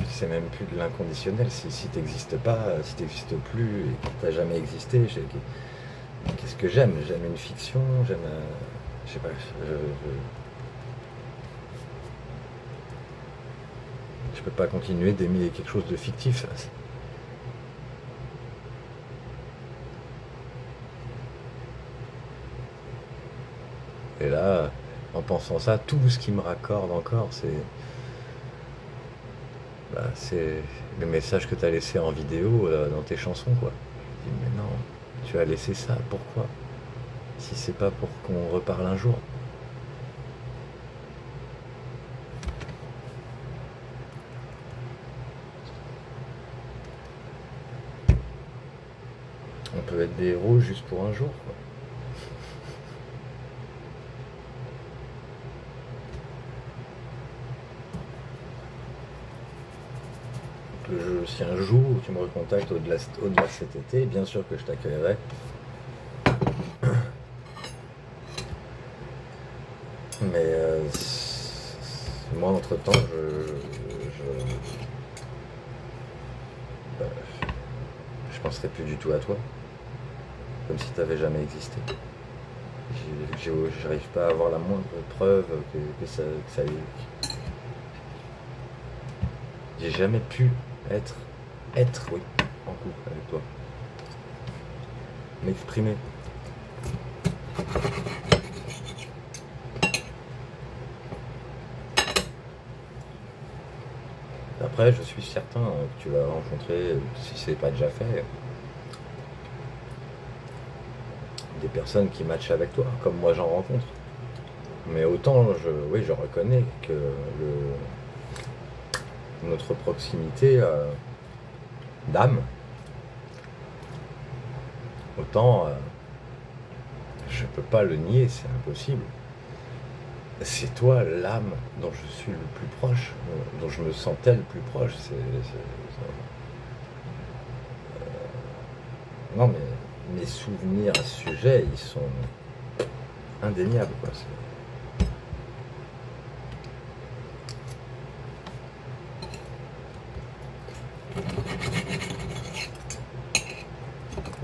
c'est même plus de l'inconditionnel. Si t'existes pas, si t'existes plus et que t'as jamais existé, qu'est-ce que j'aime? J'aime une fiction, j'aime, je sais pas, je peux pas continuer d'aimer quelque chose de fictif. Et là, en pensant ça, tout ce qui me raccorde encore, c'est le message que tu as laissé en vidéo dans tes chansons, quoi. Je dis, mais non, tu as laissé ça, pourquoi? Si c'est pas pour qu'on reparle un jour. On peut être des héros juste pour un jour, quoi. Si un jour tu me recontactes au-delà de cet été, bien sûr que je t'accueillerai. Mais moi, entre-temps, je penserai plus du tout à toi, comme si tu n'avais jamais existé. J'arrive pas à avoir la moindre preuve que ça j'ai jamais pu être, oui, en couple avec toi. M'exprimer. Après, je suis certain que tu vas rencontrer, si c'est pas déjà fait, des personnes qui matchent avec toi, comme moi j'en rencontre. Mais autant, oui, je reconnais que notre proximité d'âme, autant je peux pas le nier, c'est impossible. C'est toi l'âme dont je suis le plus proche, dont je me sentais le plus proche. Non, mais mes souvenirs à ce sujet, ils sont indéniables, quoi.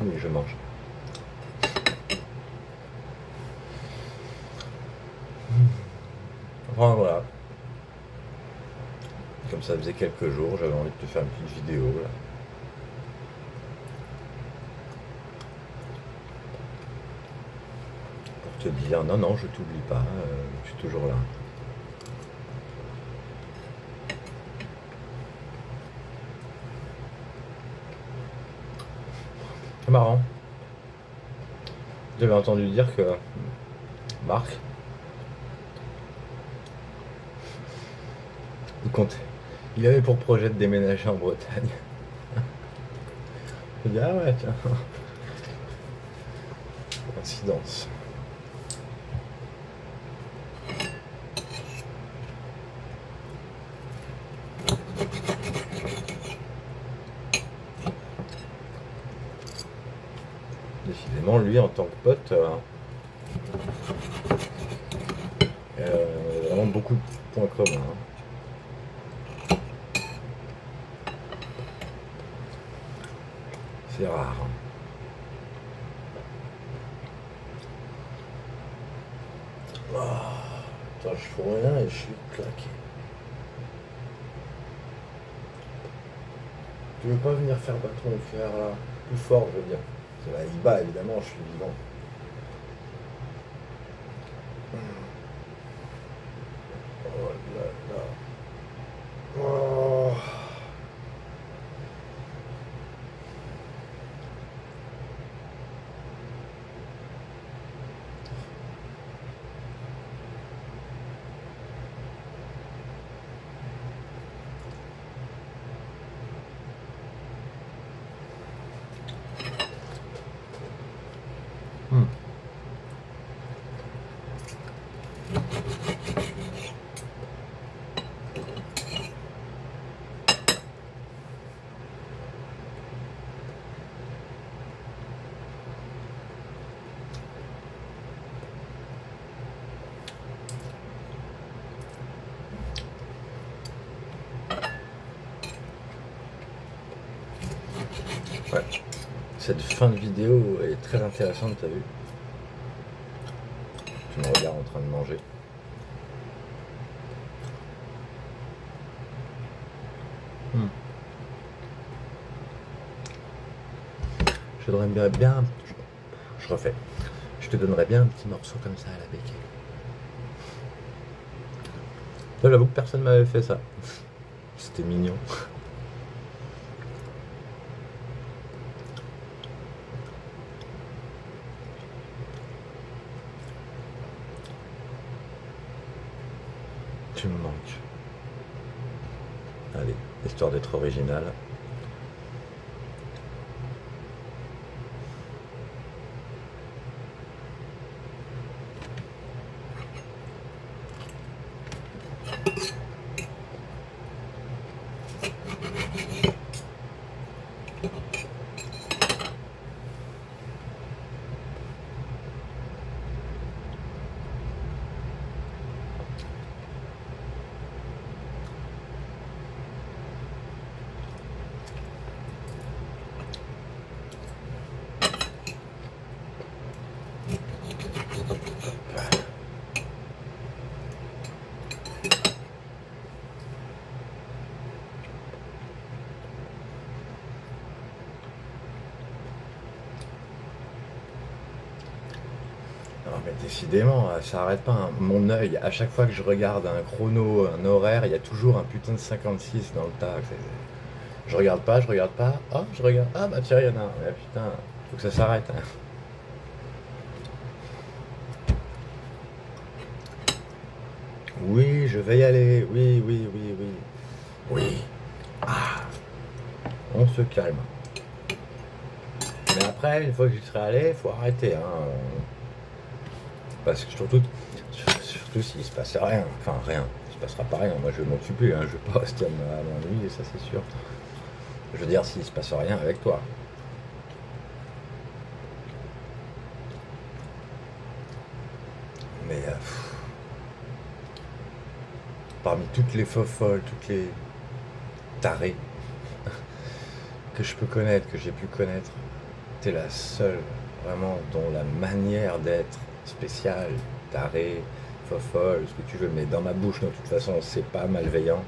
Oui, je mange. Enfin, voilà. Comme ça faisait quelques jours, j'avais envie de te faire une petite vidéo là. Pour te dire non, non, je t'oublie pas, je suis toujours là. C'est marrant. J'avais entendu dire que Marc, il avait pour projet de déménager en Bretagne. Je dis, ah ouais, tiens. Coïncidence. Décidément, lui, en tant que pote, vraiment beaucoup de points communs. Hein. C'est rare. Hein. Oh, putain, je fous rien et je suis claqué. Tu veux pas venir faire battre mon cœur là? Plus fort, je veux dire. Là, il bat, évidemment, je suis vivant. Oh là là. Oh. Ouais. Cette fin de vidéo est très intéressante, t'as vu? Tu me regardes en train de manger. Je donnerais bien, je refais. Je te donnerais bien un petit morceau comme ça à la béquille. Là, j'avoue que personne m'avait fait ça. C'était mignon. Tu me manques. Allez, histoire d'être original. Non mais décidément, ça arrête pas. Hein. Mon œil, à chaque fois que je regarde un chrono, un horaire, il y a toujours un putain de 56 dans le tas. Je regarde pas, oh je regarde, ah bah tiens, il y en a un. Mais putain, faut que ça s'arrête. Hein. Oui, je vais y aller, oui, oui, oui, oui. Oui. Ah, on se calme. Mais après, une fois que j'y serai allé, il faut arrêter. Hein. Parce que surtout s'il se passe rien, enfin rien, il se passera pas rien, moi je vais m'occuper, hein, je vais pas rester à mon nuit, ça c'est sûr. Je veux dire, s'il se passe rien avec toi. Mais parmi toutes les folles, toutes les tarées que je peux connaître, que j'ai pu connaître, t'es la seule vraiment dont la manière d'être spéciale, tarée, folle, ce que tu veux, mais dans ma bouche, de toute façon, c'est pas malveillant.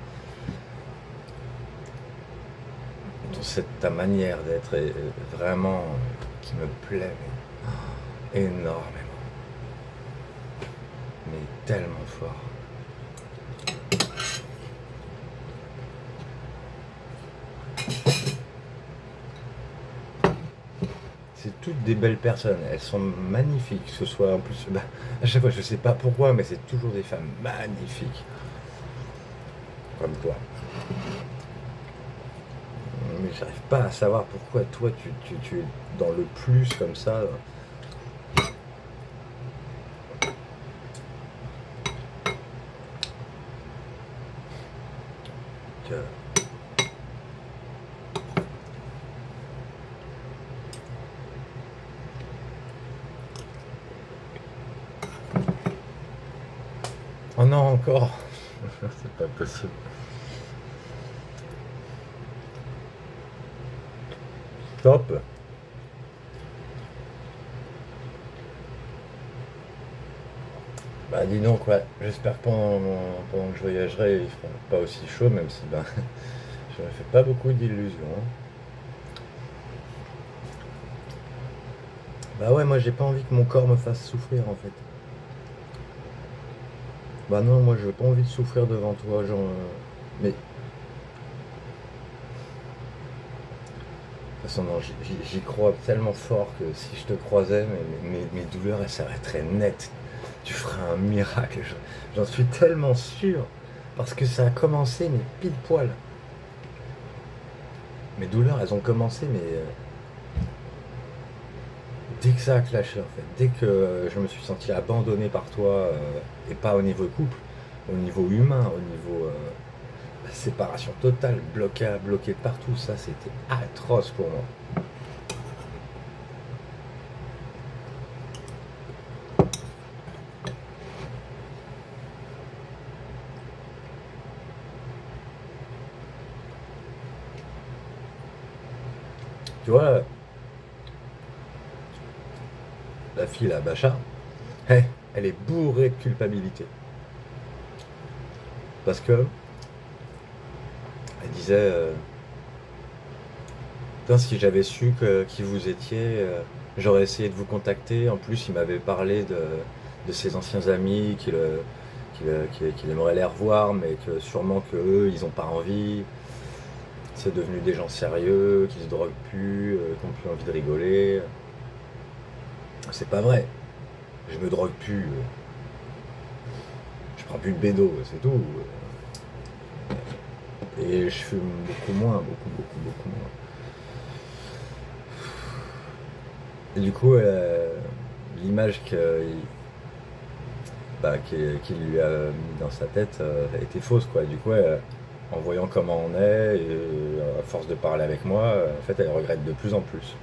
Ta manière d'être est vraiment qui me plaît mais, énormément. Mais tellement fort. C'est toutes des belles personnes, elles sont magnifiques, que ce soit en plus, bah, à chaque fois, je sais pas pourquoi, mais c'est toujours des femmes magnifiques, comme toi. Mais j'arrive pas à savoir pourquoi toi, tu es dans le plus comme ça. Que- Oh non, encore. C'est pas possible. Top. Bah dis donc, ouais. J'espère que pendant que je voyagerai, il fera pas aussi chaud, même si ben, je me fais pas beaucoup d'illusions, hein. Bah ouais, moi j'ai pas envie que mon corps me fasse souffrir en fait. Bah non, moi j'ai pas envie de souffrir devant toi, genre. Mais de toute façon, non, j'y crois tellement fort que si je te croisais, mes douleurs elles s'arrêteraient net. Tu ferais un miracle, j'en suis tellement sûr. Parce que ça a commencé, mais pile poil. Mes douleurs, elles ont commencé, mais dès que ça a clashé, en fait. Dès que je me suis senti abandonné par toi, et pas au niveau couple, au niveau humain, au niveau la séparation totale, bloqué de partout, ça c'était atroce pour moi. Tu vois, la fille, la Bacha, elle est bourrée de culpabilité. Parce que elle disait, putain, si j'avais su qui vous étiez, j'aurais essayé de vous contacter. En plus, il m'avait parlé de ses anciens amis qu'il aimerait les revoir, mais que sûrement que eux, ils n'ont pas envie. C'est devenu des gens sérieux, qui se droguent plus, qui n'ont plus envie de rigoler. C'est pas vrai. Je me drogue plus. Je prends plus de bédo, c'est tout. Et je fume beaucoup moins, beaucoup moins. Et du coup, l'image qu'il lui a mis dans sa tête était fausse, quoi. Du coup, en voyant comment on est, et à force de parler avec moi, en fait, elle regrette de plus en plus.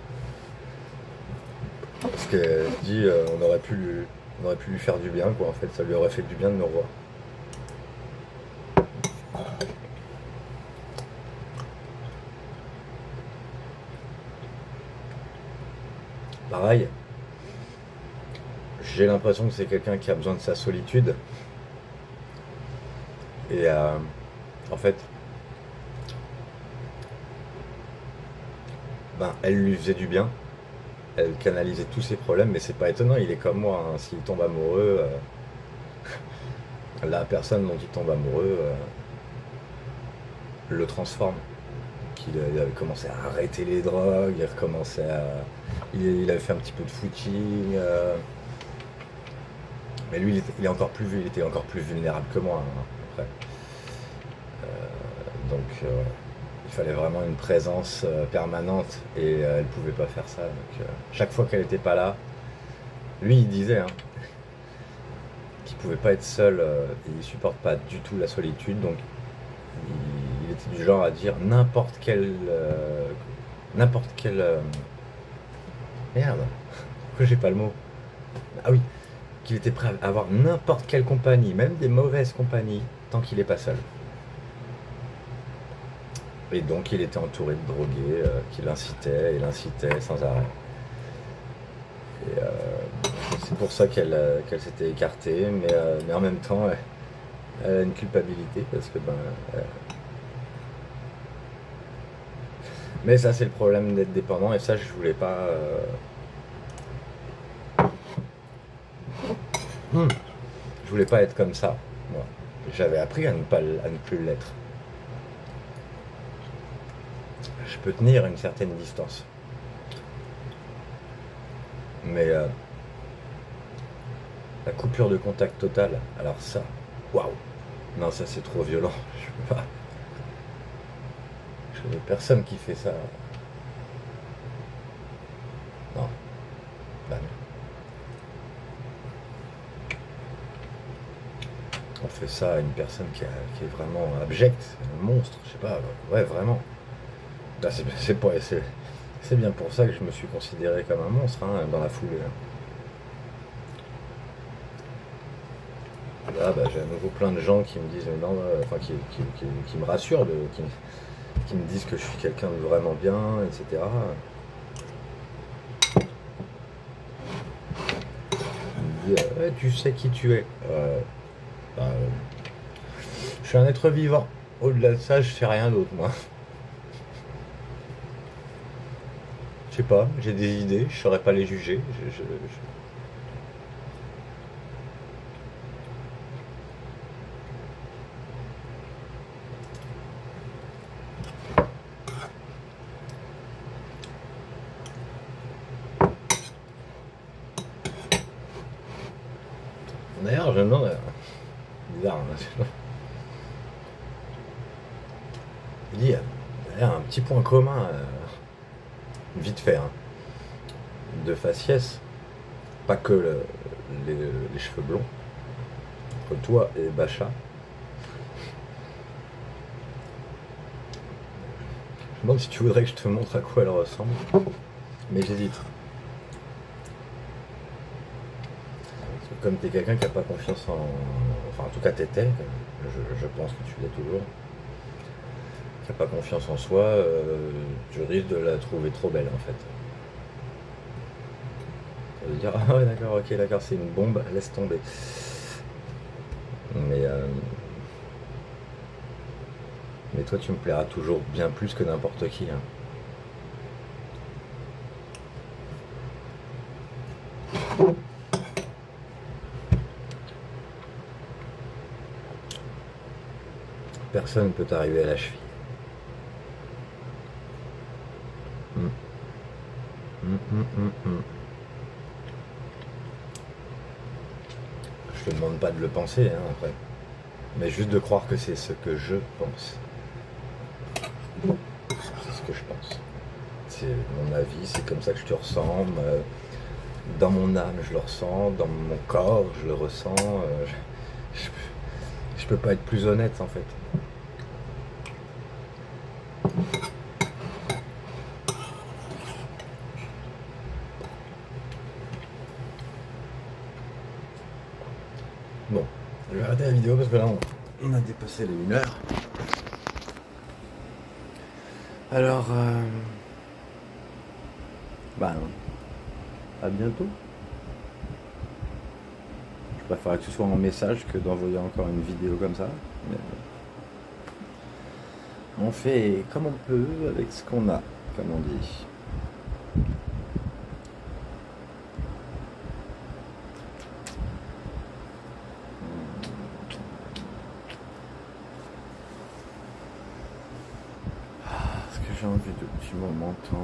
Parce qu'elle se dit, on aurait pu lui faire du bien, quoi. En fait, ça lui aurait fait du bien de me revoir. Pareil, j'ai l'impression que c'est quelqu'un qui a besoin de sa solitude. Et en fait, ben, elle lui faisait du bien. Elle canalisait tous ses problèmes, mais c'est pas étonnant, il est comme moi, hein. S'il tombe amoureux, la personne dont il tombe amoureux le transforme. Il avait commencé à arrêter les drogues, il recommençait à. Il avait fait un petit peu de footing. Mais lui, il était encore plus vulnérable que moi, hein, après. Donc, il fallait vraiment une présence permanente et elle pouvait pas faire ça. Donc, chaque fois qu'elle était pas là, lui, il disait hein, qu'il pouvait pas être seul et il supporte pas du tout la solitude. Donc, il était du genre à dire n'importe quel merde, pourquoi j'ai pas le mot? Ah oui, qu'il était prêt à avoir n'importe quelle compagnie, même des mauvaises compagnies, tant qu'il est pas seul. Et donc il était entouré de drogués qui l'incitaient sans arrêt. Et c'est pour ça qu'elle s'était écartée, mais en même temps, elle a une culpabilité parce que mais ça c'est le problème d'être dépendant et ça je voulais pas. Je voulais pas être comme ça. Moi. J'avais appris à ne plus l'être. Je peux tenir une certaine distance. Mais la coupure de contact totale, alors ça, waouh. Non, ça c'est trop violent. Je peux pas. Je connais personne qui fait ça. Non. Bah non. On fait ça à une personne qui est vraiment abjecte, un monstre, je sais pas. Ouais, vraiment. Là, c'est bien pour ça que je me suis considéré comme un monstre hein, dans la foulée. Là, bah, j'ai à nouveau plein de gens qui me disent, mais non, enfin, qui me rassurent, qui me disent que je suis quelqu'un de vraiment bien, etc. Il me dit, ouais, tu sais qui tu es. Bah, je suis un être vivant. Au-delà de ça, je sais rien d'autre, moi. Je sais pas, j'ai des idées, je saurais pas les juger. D'ailleurs, je me demande. Bizarre, hein, je dis, il y a un petit point commun, vite fait, hein, de faciès, pas que les cheveux blonds, entre toi et Bacha. Je me demande si tu voudrais que je te montre à quoi elle ressemble, mais j'hésite. Comme tu es quelqu'un qui n'a pas confiance en... Enfin, en tout cas, t'étais, je pense que tu l'es toujours. Qui n'a pas confiance en soi, tu risques de la trouver trop belle, en fait. Ça veut dire, ah ouais, d'accord, ok, d'accord, c'est une bombe, laisse tomber. Mais toi, tu me plairas toujours bien plus que n'importe qui. Hein. Personne ne peut t'arriver à la cheville. Je te demande pas de le penser, hein, après. Mais juste de croire que c'est ce que je pense. C'est ce que je pense. C'est mon avis, c'est comme ça que je te ressens. Dans mon âme, je le ressens. Dans mon corps, je le ressens. Je peux pas être plus honnête, en fait. Bon, je vais arrêter la vidéo parce que là, on a dépassé les 1 heure. Alors, à bientôt. Je préférerais que ce soit en message que d'envoyer encore une vidéo comme ça. Mais on fait comme on peut avec ce qu'on a, comme on dit. Est-ce que j'ai envie de petit moment temps?